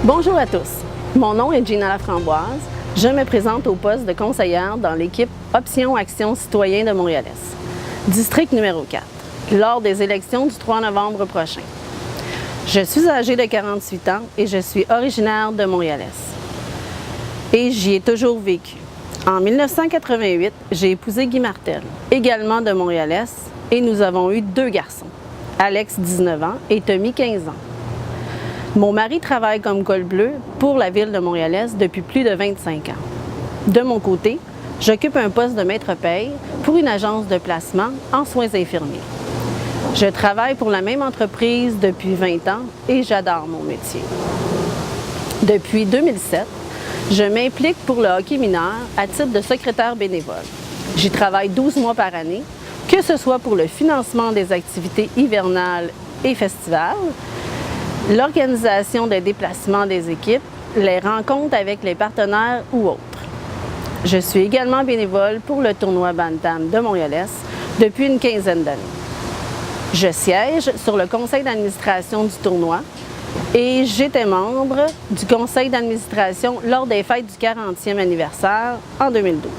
Bonjour à tous, mon nom est Gina Laframboise. Je me présente au poste de conseillère dans l'équipe Option Action Citoyen de Montréal-Est, district numéro 4, lors des élections du 3 novembre prochain. Je suis âgée de 48 ans et je suis originaire de Montréal-Est. Et j'y ai toujours vécu. En 1988, j'ai épousé Guy Martel, également de Montréal-Est, et nous avons eu 2 garçons, Alex, 19 ans, et Tommy, 15 ans. Mon mari travaille comme col bleu pour la ville de Montréal-Est depuis plus de 25 ans. De mon côté, j'occupe un poste de maître-paye pour une agence de placement en soins infirmiers. Je travaille pour la même entreprise depuis 20 ans et j'adore mon métier. Depuis 2007, je m'implique pour le hockey mineur à titre de secrétaire bénévole. J'y travaille 12 mois par année, que ce soit pour le financement des activités hivernales et festivals, l'organisation des déplacements des équipes, les rencontres avec les partenaires ou autres. Je suis également bénévole pour le tournoi Bantam de Montréal-Est depuis une quinzaine d'années. Je siège sur le conseil d'administration du tournoi et j'étais membre du conseil d'administration lors des fêtes du 40e anniversaire en 2012.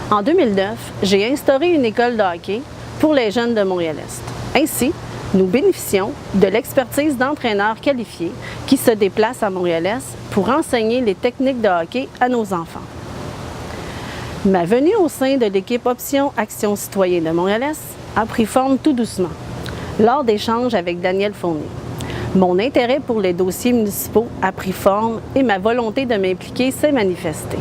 En 2009, j'ai instauré une école de hockey pour les jeunes de Montréal-Est. Ainsi, nous bénéficions de l'expertise d'entraîneurs qualifiés qui se déplacent à Montréal-Est pour enseigner les techniques de hockey à nos enfants. Ma venue au sein de l'équipe Option Action Citoyen de Montréal-Est a pris forme tout doucement, lors d'échanges avec Daniel Fournier. Mon intérêt pour les dossiers municipaux a pris forme et ma volonté de m'impliquer s'est manifestée.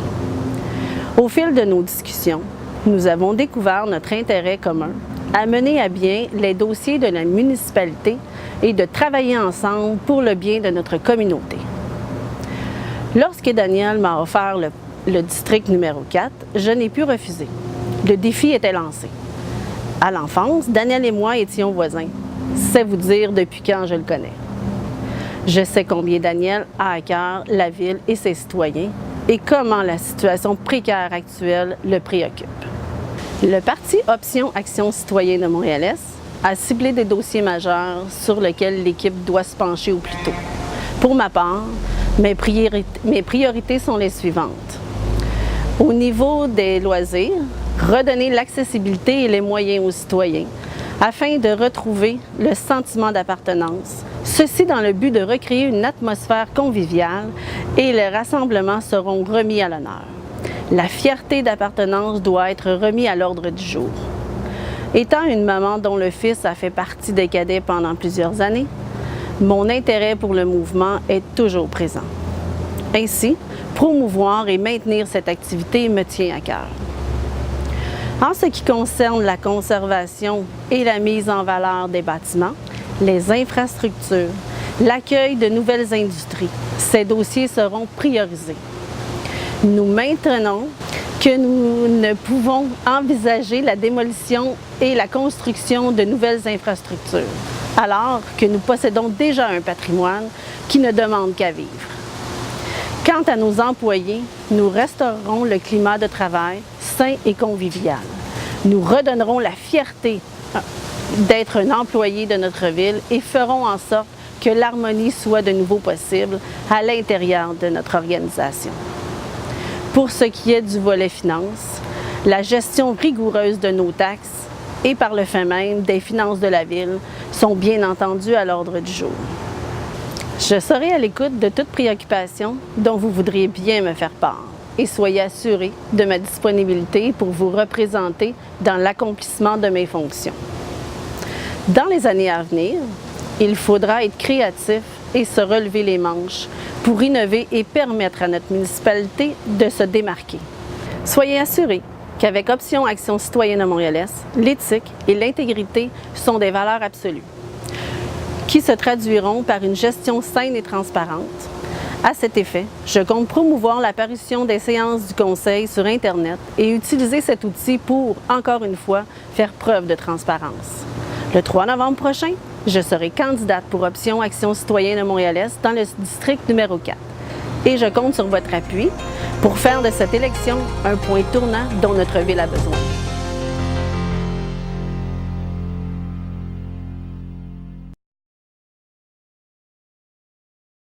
Au fil de nos discussions, nous avons découvert notre intérêt commun à mener à bien les dossiers de la municipalité et de travailler ensemble pour le bien de notre communauté. Lorsque Daniel m'a offert le district numéro 4, je n'ai pu refuser. Le défi était lancé. À l'enfance, Daniel et moi étions voisins. C'est vous dire depuis quand je le connais. Je sais combien Daniel a à cœur la ville et ses citoyens et comment la situation précaire actuelle le préoccupe. Le parti Option Action Citoyen de Montréal-Est a ciblé des dossiers majeurs sur lesquels l'équipe doit se pencher au plus tôt. Pour ma part, mes priorités sont les suivantes. Au niveau des loisirs, redonner l'accessibilité et les moyens aux citoyens afin de retrouver le sentiment d'appartenance. Ceci dans le but de recréer une atmosphère conviviale et les rassemblements seront remis à l'honneur. La fierté d'appartenance doit être remise à l'ordre du jour. Étant une maman dont le fils a fait partie des cadets pendant plusieurs années, mon intérêt pour le mouvement est toujours présent. Ainsi, promouvoir et maintenir cette activité me tient à cœur. En ce qui concerne la conservation et la mise en valeur des bâtiments, les infrastructures, l'accueil de nouvelles industries, ces dossiers seront priorisés. Nous maintenons que nous ne pouvons envisager la démolition et la construction de nouvelles infrastructures, alors que nous possédons déjà un patrimoine qui ne demande qu'à vivre. Quant à nos employés, nous restaurerons le climat de travail sain et convivial. Nous redonnerons la fierté d'être un employé de notre ville et ferons en sorte que l'harmonie soit de nouveau possible à l'intérieur de notre organisation. Pour ce qui est du volet finances, la gestion rigoureuse de nos taxes et par le fait même des finances de la ville sont bien entendu à l'ordre du jour. Je serai à l'écoute de toute préoccupation dont vous voudriez bien me faire part et soyez assurés de ma disponibilité pour vous représenter dans l'accomplissement de mes fonctions. Dans les années à venir, il faudra être créatif et se relever les manches pour innover et permettre à notre municipalité de se démarquer. Soyez assurés qu'avec Option Action Citoyenne de Montréal-Est, l'éthique et l'intégrité sont des valeurs absolues, qui se traduiront par une gestion saine et transparente. À cet effet, je compte promouvoir l'apparition des séances du Conseil sur Internet et utiliser cet outil pour, encore une fois, faire preuve de transparence. Le 3 novembre prochain, je serai candidate pour Option Action Citoyen de Montréal-Est dans le district numéro 4. Et je compte sur votre appui pour faire de cette élection un point tournant dont notre ville a besoin.